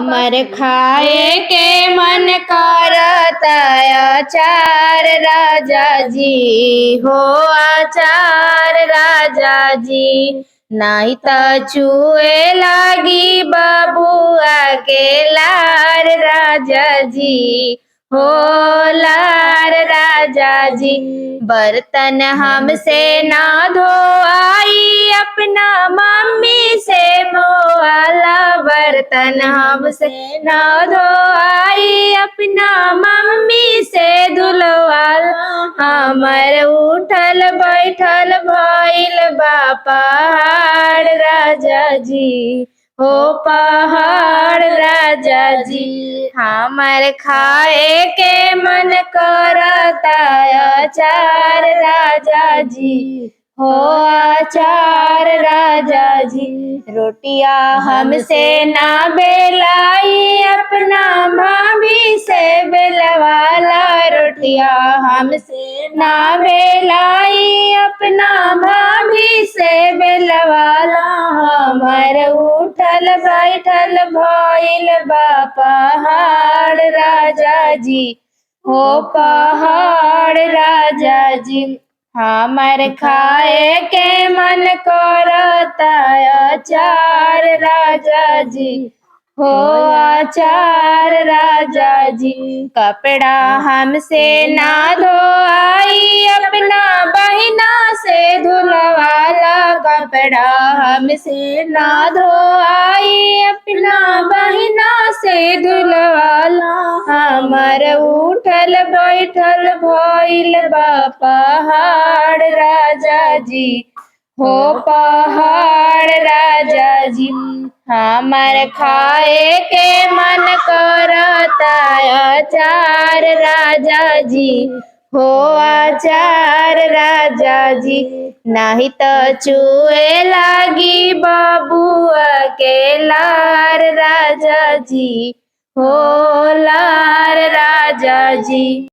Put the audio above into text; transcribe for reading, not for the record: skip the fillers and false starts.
हमर खाए के मन करता अचार राजा जी हो अचार राजा जी नहीं तो चुए लागी बबुआ के लार राजा जी हो लार राजा जी बर्तन हमसे ना धोआई अपना मम्मी से मोवाला बर्तन हमसे ना धोआई अपना मम्मी से धुलवाला हमर उठल बैठल भइल बा पहाड़ राजा जी हो पहाड़ राजा जी हमर खाए के मन करता अचार राजा जी हो अचार राजा जी रोटिया हमसे ना बेलाई अपना भाभी से बेलवाला रोटिया हमसे ना बेलाई अपना भाभी से बेलवाला हमर उठल बैठल भइल बा पहाड़ राजा जी हो पहाड़ राजा जी हमर खाए के मन करता अचार राजा जी हो अचार राजा जी कपड़ा हमसे ना धोआई अपना बहिना से धुलवाला कपड़ा हमसे ना धोआई अपना बहिना से धुलवाला हमर उठल बैठल भइल बा पहाड़ राजा जी हो पहाड़ राजा जी हमर खाए के मन करता अचार राजा जी हो अचार राजा जी नहीं तो चुए लागी बबुआ के लार राजा जी हो लार राजा जी।